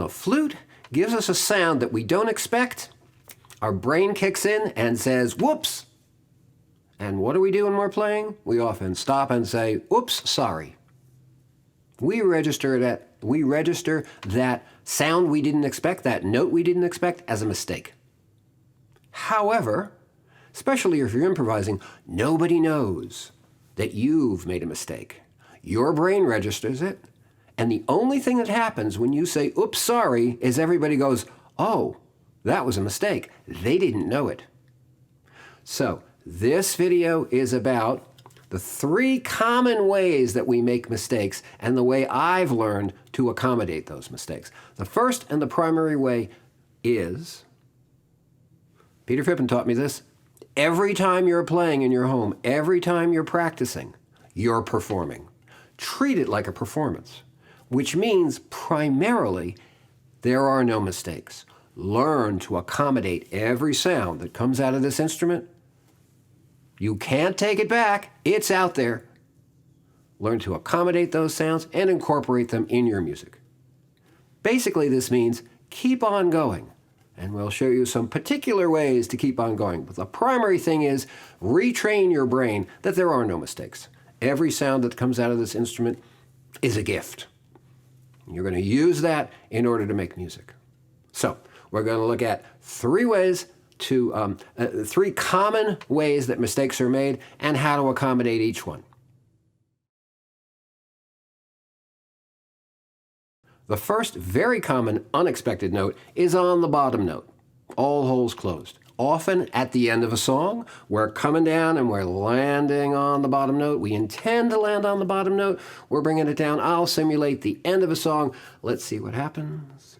the flute gives us a sound that we don't expect, our brain kicks in and says, whoops. And what do we do when we're playing? We often stop and say, oops, sorry. We register that sound we didn't expect, that note we didn't expect, as a mistake. However, especially if you're improvising, nobody knows that you've made a mistake. Your brain registers it, and the only thing that happens when you say, oops, sorry, is everybody goes, oh, that was a mistake. They didn't know it. So this video is about the 3 common ways that we make mistakes and the way I've learned to accommodate those mistakes. The first and the primary way is, Peter Phippen taught me this, every time you're playing in your home, every time you're practicing, you're performing. Treat it like a performance, which means primarily there are no mistakes. Learn to accommodate every sound that comes out of this instrument. You can't take it back. It's out there. Learn to accommodate those sounds and incorporate them in your music. Basically, this means keep on going. And we'll show you some particular ways to keep on going. But the primary thing is retrain your brain that there are no mistakes. Every sound that comes out of this instrument is a gift. You're going to use that in order to make music. So we're going to look at 3 ways to 3 common ways that mistakes are made and how to accommodate each one. The first very common unexpected note is on the bottom note, all holes closed. Often at the end of a song, we're coming down and we're landing on the bottom note. We intend to land on the bottom note. We're bringing it down. I'll simulate the end of a song. Let's see what happens.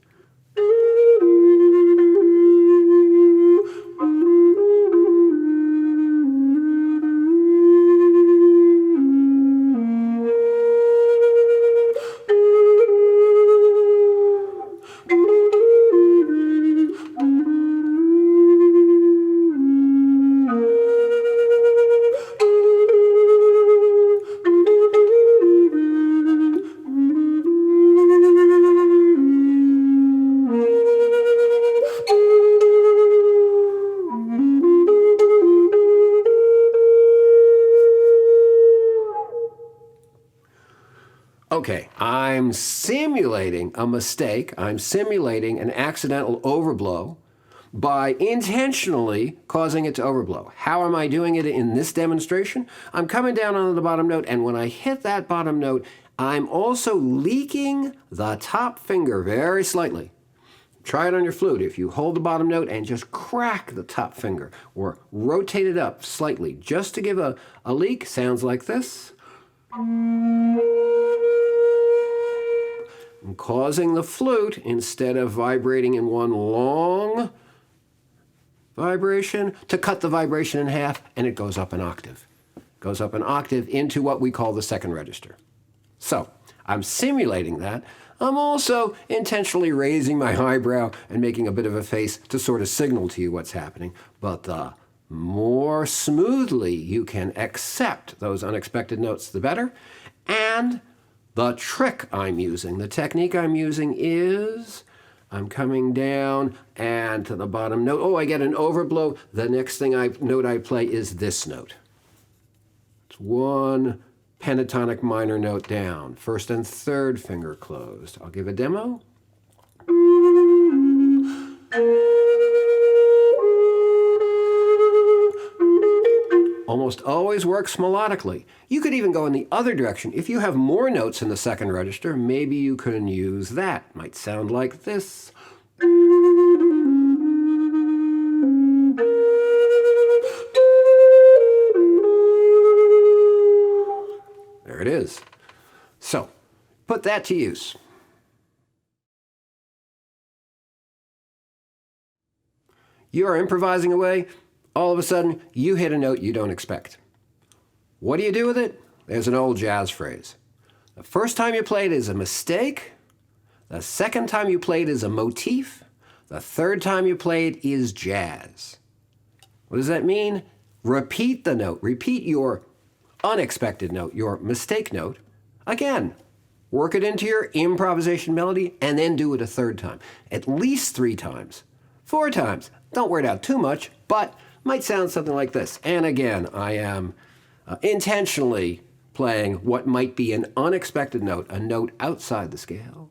Okay, I'm simulating a mistake. I'm simulating an accidental overblow by intentionally causing it to overblow. How am I doing it in this demonstration? I'm coming down on the bottom note, and when I hit that bottom note, I'm also leaking the top finger very slightly. Try it on your flute. If you hold the bottom note and just crack the top finger or rotate it up slightly just to give a leak, sounds like this. I'm causing the flute, instead of vibrating in one long vibration, to cut the vibration in half, and it goes up an octave. Goes up an octave into what we call the second register. So I'm simulating that. I'm also intentionally raising my eyebrow and making a bit of a face to sort of signal to you what's happening. But the more smoothly you can accept those unexpected notes, the better. And the trick I'm using, the technique I'm using is I'm coming down and to the bottom note. Oh, I get an overblow. The next note I play is this note. It's 1 pentatonic minor note down. First and third finger closed. I'll give a demo. Almost always works melodically. You could even go in the other direction. If you have more notes in the second register, maybe you can use that. Might sound like this. There it is. So, put that to use. You are improvising away. All of a sudden, you hit a note you don't expect. What do you do with it? There's an old jazz phrase. The first time you play it is a mistake. The second time you play it is a motif. The third time you play it is jazz. What does that mean? Repeat the note. Repeat your unexpected note, your mistake note, again. work it into your improvisation melody, and then do it a third time. At least 3 times. 4 times. Don't wear it out too much, but might sound something like this. And again, I am intentionally playing what might be an unexpected note, a note outside the scale.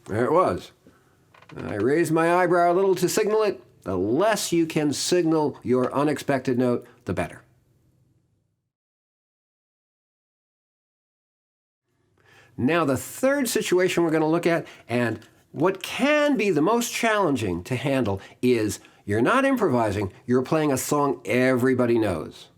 There it was. I raised my eyebrow a little to signal it. The less you can signal your unexpected note, the better. Now the third situation we're going to look at, and what can be the most challenging to handle, is you're not improvising, you're playing a song everybody knows.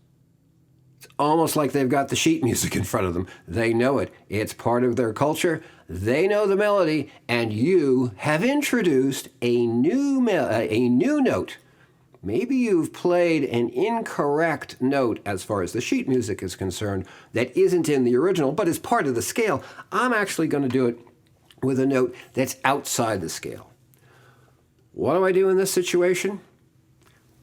It's almost like they've got the sheet music in front of them. They know it. It's part of their culture. They know the melody, and you have introduced a new note. Maybe you've played an incorrect note as far as the sheet music is concerned that isn't in the original, but is part of the scale. I'm actually going to do it with a note that's outside the scale. What do I do in this situation?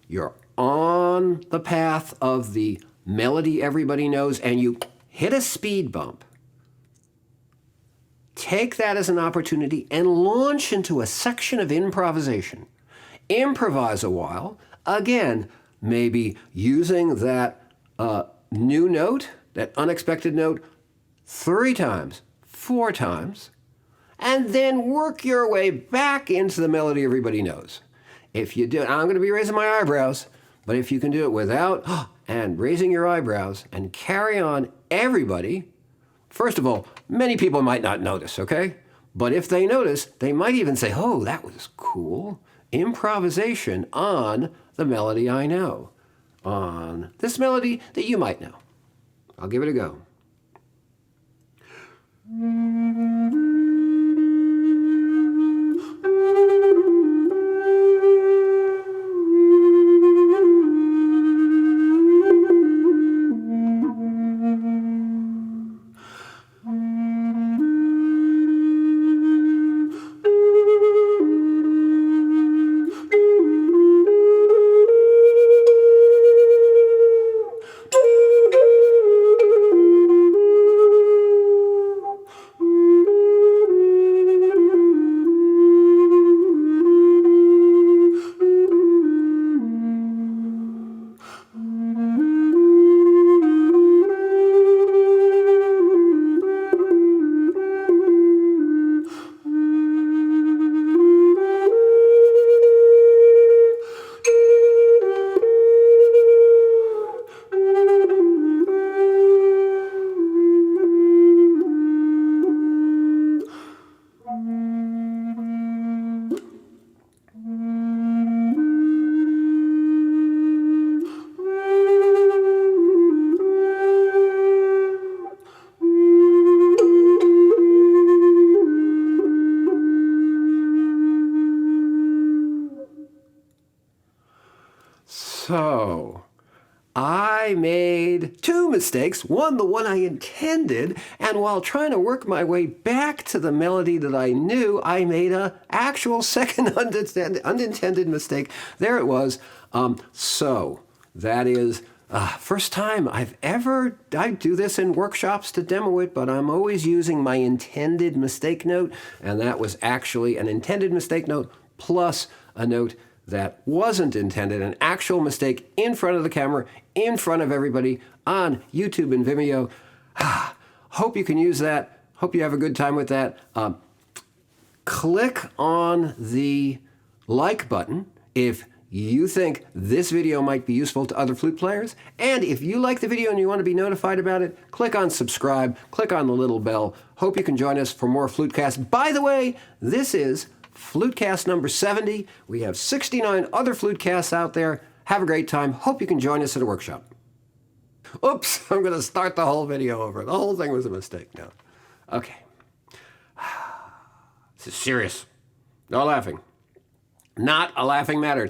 You're on the path of the melody everybody knows, and you hit a speed bump. Take that as an opportunity and launch into a section of improvisation. Improvise a while, again, maybe using that new note, that unexpected note, 3 times, 4 times, and then work your way back into the melody everybody knows. If you do, I'm going to be raising my eyebrows, but if you can do it without and raising your eyebrows and carry on everybody, first of all, many people might not notice, okay? But if they notice, they might even say, oh, that was cool. Improvisation on the melody I know. On this melody that you might know. I'll give it a go. So, I made 2 mistakes. One, the one I intended, and while trying to work my way back to the melody that I knew, I made an actual second unintended mistake. There it was. So, that is first time I do this in workshops to demo it, but I'm always using my intended mistake note, and that was actually an intended mistake note plus a note that wasn't intended, an actual mistake in front of the camera, in front of everybody on YouTube and Vimeo. Hope you can use that. Hope you have a good time with that. Click on the like button if you think this video might be useful to other flute players. And if you like the video and you want to be notified about it, click on subscribe, click on the little bell. Hope you can join us for more FluteCast. By the way, this is FluteCast number 70. We have 69 other FluteCasts out there. Have a great time. Hope you can join us at a workshop. Oops, I'm going to start the whole video over. The whole thing was a mistake now. Okay. This is serious. No laughing. Not a laughing matter.